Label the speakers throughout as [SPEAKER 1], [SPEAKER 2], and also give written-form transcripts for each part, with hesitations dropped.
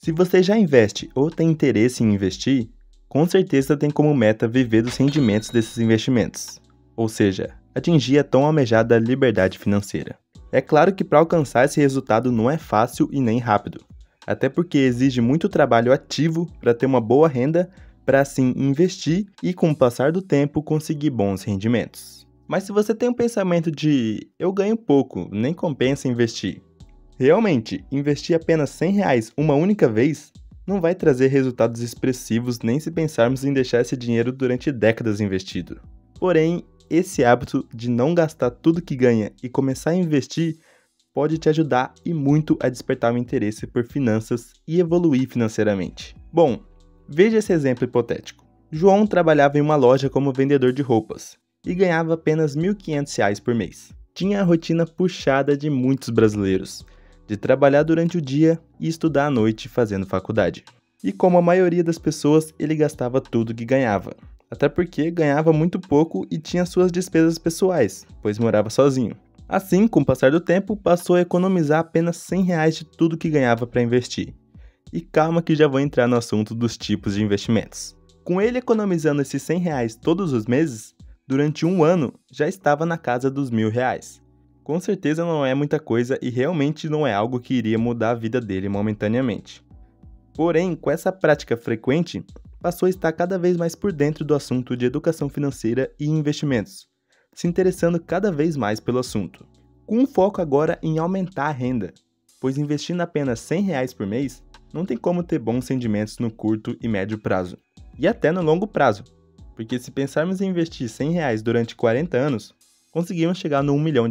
[SPEAKER 1] Se você já investe ou tem interesse em investir, com certeza tem como meta viver dos rendimentos desses investimentos, ou seja, atingir a tão almejada liberdade financeira. É claro que para alcançar esse resultado não é fácil e nem rápido, até porque exige muito trabalho ativo para ter uma boa renda, para assim investir e, com o passar do tempo, conseguir bons rendimentos. Mas se você tem um pensamento de eu ganho pouco, nem compensa investir. Realmente, investir apenas R$100 uma única vez não vai trazer resultados expressivos nem se pensarmos em deixar esse dinheiro durante décadas investido. Porém, esse hábito de não gastar tudo que ganha e começar a investir pode te ajudar e muito a despertar o interesse por finanças e evoluir financeiramente. Bom, veja esse exemplo hipotético. João trabalhava em uma loja como vendedor de roupas e ganhava apenas R$1.500 por mês. Tinha a rotina puxada de muitos brasileiros, de trabalhar durante o dia e estudar à noite fazendo faculdade. E como a maioria das pessoas, ele gastava tudo que ganhava. Até porque ganhava muito pouco e tinha suas despesas pessoais, pois morava sozinho. Assim, com o passar do tempo, passou a economizar apenas R$100 de tudo que ganhava para investir. E calma que já vou entrar no assunto dos tipos de investimentos. Com ele economizando esses R$100 todos os meses, durante um ano já estava na casa dos R$1.000. Com certeza não é muita coisa e realmente não é algo que iria mudar a vida dele momentaneamente. Porém, com essa prática frequente, passou a estar cada vez mais por dentro do assunto de educação financeira e investimentos, se interessando cada vez mais pelo assunto, com um foco agora em aumentar a renda, pois investindo apenas R$100 por mês, não tem como ter bons rendimentos no curto e médio prazo, e até no longo prazo, porque se pensarmos em investir R$100 durante 40 anos, conseguimos chegar no R$1 milhão.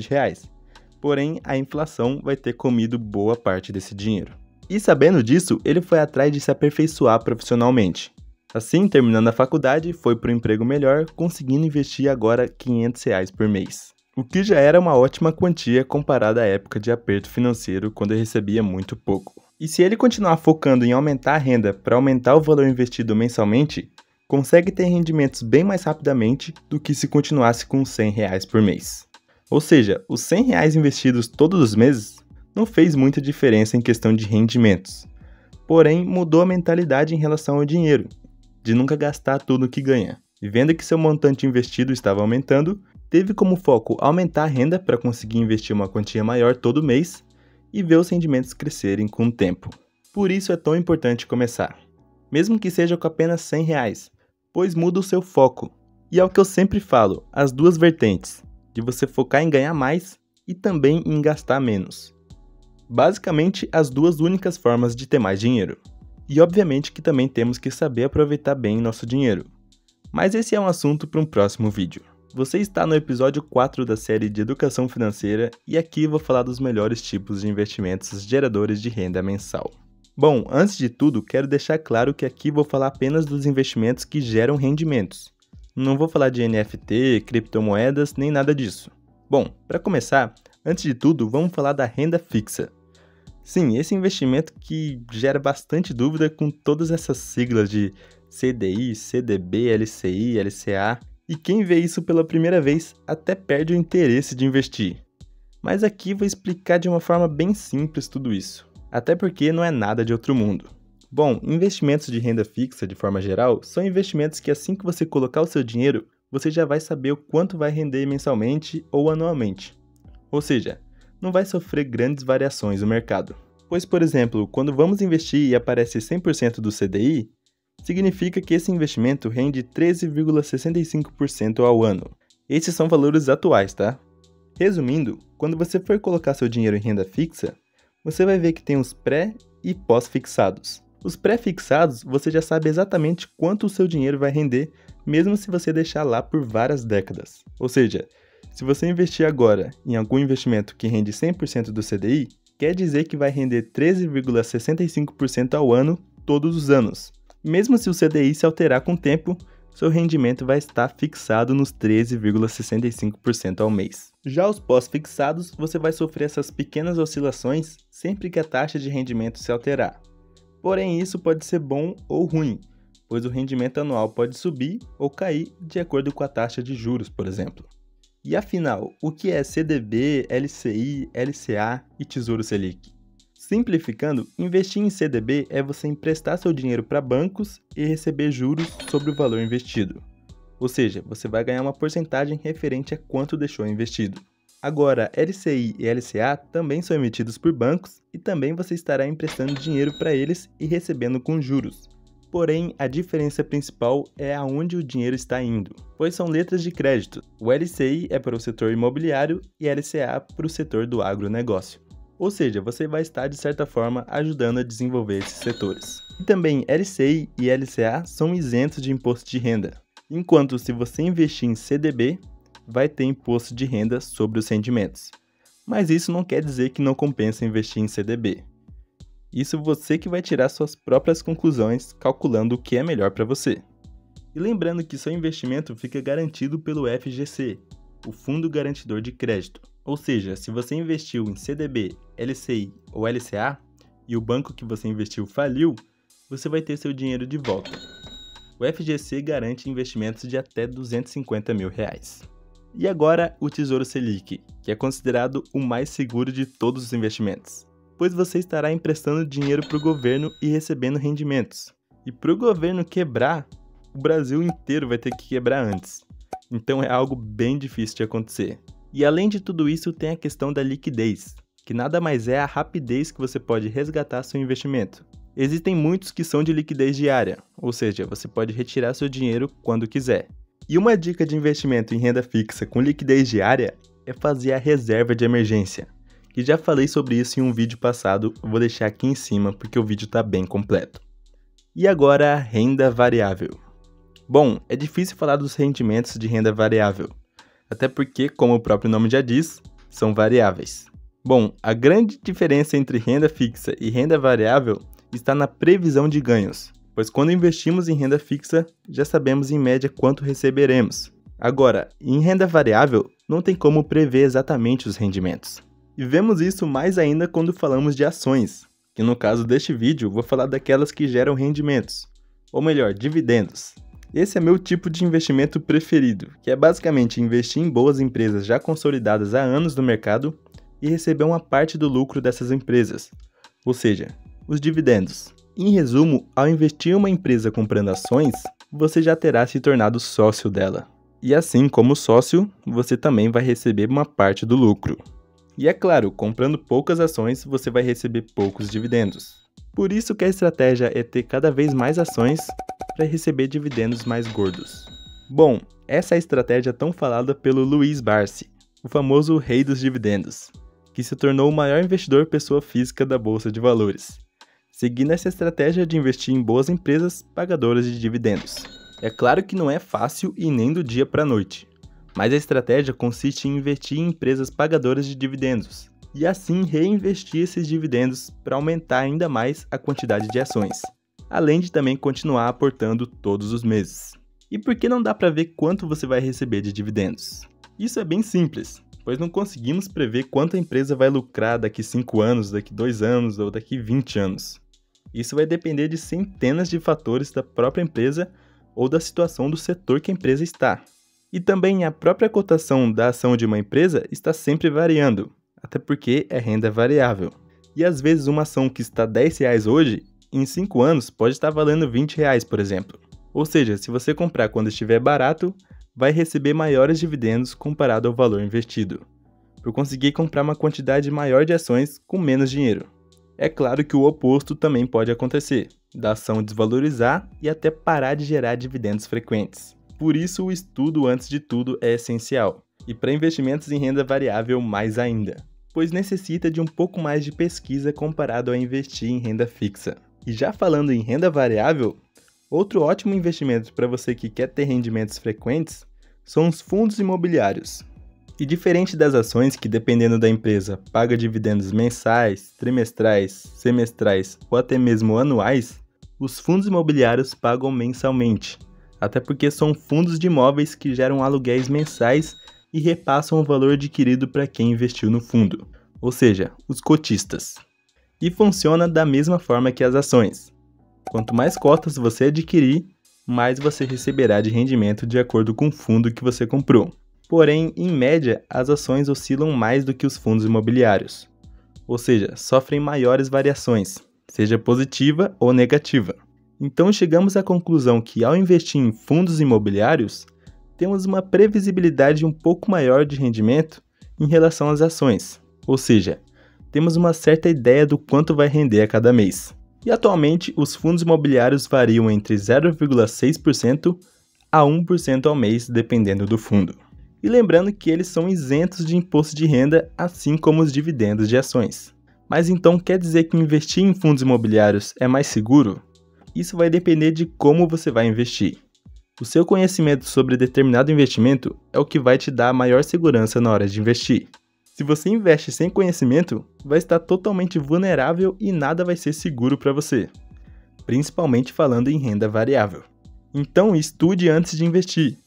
[SPEAKER 1] Porém, a inflação vai ter comido boa parte desse dinheiro. E sabendo disso, ele foi atrás de se aperfeiçoar profissionalmente. Assim, terminando a faculdade, foi para um emprego melhor, conseguindo investir agora R$500 por mês. O que já era uma ótima quantia comparada à época de aperto financeiro, quando eu recebia muito pouco. E se ele continuar focando em aumentar a renda para aumentar o valor investido mensalmente, consegue ter rendimentos bem mais rapidamente do que se continuasse com R$100 por mês. Ou seja, os R$100 investidos todos os meses não fez muita diferença em questão de rendimentos. Porém, mudou a mentalidade em relação ao dinheiro, de nunca gastar tudo o que ganha. E vendo que seu montante investido estava aumentando, teve como foco aumentar a renda para conseguir investir uma quantia maior todo mês e ver os rendimentos crescerem com o tempo. Por isso é tão importante começar, mesmo que seja com apenas R$100, pois muda o seu foco. E é o que eu sempre falo, as duas vertentes, de você focar em ganhar mais e também em gastar menos. Basicamente, as duas únicas formas de ter mais dinheiro. E obviamente que também temos que saber aproveitar bem nosso dinheiro. Mas esse é um assunto para um próximo vídeo. Você está no episódio 4 da série de Educação Financeira e aqui vou falar dos melhores tipos de investimentos geradores de renda mensal. Bom, antes de tudo, quero deixar claro que aqui vou falar apenas dos investimentos que geram rendimentos. Não vou falar de NFT, criptomoedas, nem nada disso. Bom, para começar, antes de tudo, vamos falar da renda fixa. Sim, esse investimento que gera bastante dúvida com todas essas siglas de CDI, CDB, LCI, LCA, e quem vê isso pela primeira vez até perde o interesse de investir. Mas aqui vou explicar de uma forma bem simples tudo isso, até porque não é nada de outro mundo. Bom, investimentos de renda fixa, de forma geral, são investimentos que assim que você colocar o seu dinheiro, você já vai saber o quanto vai render mensalmente ou anualmente. Ou seja, não vai sofrer grandes variações no mercado. Pois, por exemplo, quando vamos investir e aparece 100% do CDI, significa que esse investimento rende 13,65% ao ano. Esses são valores atuais, tá? Resumindo, quando você for colocar seu dinheiro em renda fixa, você vai ver que tem os pré e pós-fixados. Os pré-fixados, você já sabe exatamente quanto o seu dinheiro vai render, mesmo se você deixar lá por várias décadas. Ou seja, se você investir agora em algum investimento que rende 100% do CDI, quer dizer que vai render 13,65% ao ano todos os anos. Mesmo se o CDI se alterar com o tempo, seu rendimento vai estar fixado nos 13,65% ao mês. Já os pós-fixados, você vai sofrer essas pequenas oscilações sempre que a taxa de rendimento se alterar. Porém, isso pode ser bom ou ruim, pois o rendimento anual pode subir ou cair de acordo com a taxa de juros, por exemplo. E afinal, o que é CDB, LCI, LCA e Tesouro Selic? Simplificando, investir em CDB é você emprestar seu dinheiro para bancos e receber juros sobre o valor investido. Ou seja, você vai ganhar uma porcentagem referente a quanto deixou investido. Agora, LCI e LCA também são emitidos por bancos e também você estará emprestando dinheiro para eles e recebendo com juros. Porém, a diferença principal é aonde o dinheiro está indo, pois são letras de crédito. O LCI é para o setor imobiliário e LCA para o setor do agronegócio. Ou seja, você vai estar, de certa forma, ajudando a desenvolver esses setores. E também LCI e LCA são isentos de imposto de renda, enquanto se você investir em CDB, vai ter imposto de renda sobre os rendimentos. Mas isso não quer dizer que não compensa investir em CDB. Isso você que vai tirar suas próprias conclusões calculando o que é melhor para você. E lembrando que seu investimento fica garantido pelo FGC, o Fundo Garantidor de Crédito. Ou seja, se você investiu em CDB, LCI ou LCA e o banco que você investiu faliu, você vai ter seu dinheiro de volta. O FGC garante investimentos de até R$250 mil. E agora o Tesouro Selic, que é considerado o mais seguro de todos os investimentos, pois você estará emprestando dinheiro para o governo e recebendo rendimentos. E para o governo quebrar, o Brasil inteiro vai ter que quebrar antes. Então é algo bem difícil de acontecer. E além de tudo isso, tem a questão da liquidez, que nada mais é a rapidez que você pode resgatar seu investimento. Existem muitos que são de liquidez diária, ou seja, você pode retirar seu dinheiro quando quiser. E uma dica de investimento em renda fixa com liquidez diária é fazer a reserva de emergência, que já falei sobre isso em um vídeo passado, vou deixar aqui em cima porque o vídeo está bem completo. E agora, renda variável. Bom, é difícil falar dos rendimentos de renda variável, até porque, como o próprio nome já diz, são variáveis. Bom, a grande diferença entre renda fixa e renda variável está na previsão de ganhos, pois quando investimos em renda fixa, já sabemos em média quanto receberemos. Agora, em renda variável, não tem como prever exatamente os rendimentos. E vemos isso mais ainda quando falamos de ações, que no caso deste vídeo vou falar daquelas que geram rendimentos, ou melhor, dividendos. Esse é meu tipo de investimento preferido, que é basicamente investir em boas empresas já consolidadas há anos no mercado e receber uma parte do lucro dessas empresas, ou seja, os dividendos. Em resumo, ao investir em uma empresa comprando ações, você já terá se tornado sócio dela. E assim como sócio, você também vai receber uma parte do lucro. E é claro, comprando poucas ações, você vai receber poucos dividendos. Por isso que a estratégia é ter cada vez mais ações para receber dividendos mais gordos. Bom, essa é a estratégia tão falada pelo Luiz Barsi, o famoso rei dos dividendos, que se tornou o maior investidor pessoa física da Bolsa de Valores, seguindo essa estratégia de investir em boas empresas pagadoras de dividendos. É claro que não é fácil e nem do dia para a noite, mas a estratégia consiste em investir em empresas pagadoras de dividendos, e assim reinvestir esses dividendos para aumentar ainda mais a quantidade de ações, além de também continuar aportando todos os meses. E por que não dá para ver quanto você vai receber de dividendos? Isso é bem simples, pois não conseguimos prever quanto a empresa vai lucrar daqui 5 anos, daqui 2 anos ou daqui 20 anos. Isso vai depender de centenas de fatores da própria empresa ou da situação do setor que a empresa está. E também a própria cotação da ação de uma empresa está sempre variando, até porque é renda variável. E às vezes uma ação que está R$10 hoje, em 5 anos pode estar valendo R$20, por exemplo. Ou seja, se você comprar quando estiver barato, vai receber maiores dividendos comparado ao valor investido, por conseguir comprar uma quantidade maior de ações com menos dinheiro. É claro que o oposto também pode acontecer, da ação desvalorizar e até parar de gerar dividendos frequentes. Por isso o estudo antes de tudo é essencial, e para investimentos em renda variável mais ainda, pois necessita de um pouco mais de pesquisa comparado a investir em renda fixa. E já falando em renda variável, outro ótimo investimento para você que quer ter rendimentos frequentes são os fundos imobiliários. E diferente das ações que, dependendo da empresa, paga dividendos mensais, trimestrais, semestrais ou até mesmo anuais, os fundos imobiliários pagam mensalmente, até porque são fundos de imóveis que geram aluguéis mensais e repassam o valor adquirido para quem investiu no fundo, ou seja, os cotistas. E funciona da mesma forma que as ações. Quanto mais cotas você adquirir, mais você receberá de rendimento de acordo com o fundo que você comprou. Porém, em média, as ações oscilam mais do que os fundos imobiliários. ou seja, sofrem maiores variações, seja positiva ou negativa. Então chegamos à conclusão que ao investir em fundos imobiliários, temos uma previsibilidade um pouco maior de rendimento em relação às ações, ou seja, temos uma certa ideia do quanto vai render a cada mês. E atualmente os fundos imobiliários variam entre 0,6% a 1% ao mês, dependendo do fundo. E lembrando que eles são isentos de imposto de renda, assim como os dividendos de ações. Mas então quer dizer que investir em fundos imobiliários é mais seguro? Isso vai depender de como você vai investir. O seu conhecimento sobre determinado investimento é o que vai te dar a maior segurança na hora de investir. Se você investe sem conhecimento, vai estar totalmente vulnerável e nada vai ser seguro para você, principalmente falando em renda variável. Então estude antes de investir.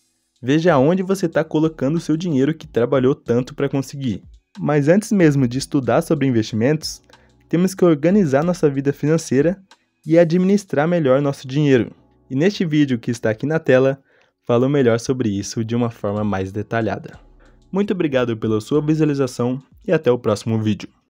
[SPEAKER 1] Veja onde você está colocando o seu dinheiro que trabalhou tanto para conseguir. Mas antes mesmo de estudar sobre investimentos, temos que organizar nossa vida financeira e administrar melhor nosso dinheiro. E neste vídeo que está aqui na tela, falo melhor sobre isso de uma forma mais detalhada. Muito obrigado pela sua visualização e até o próximo vídeo.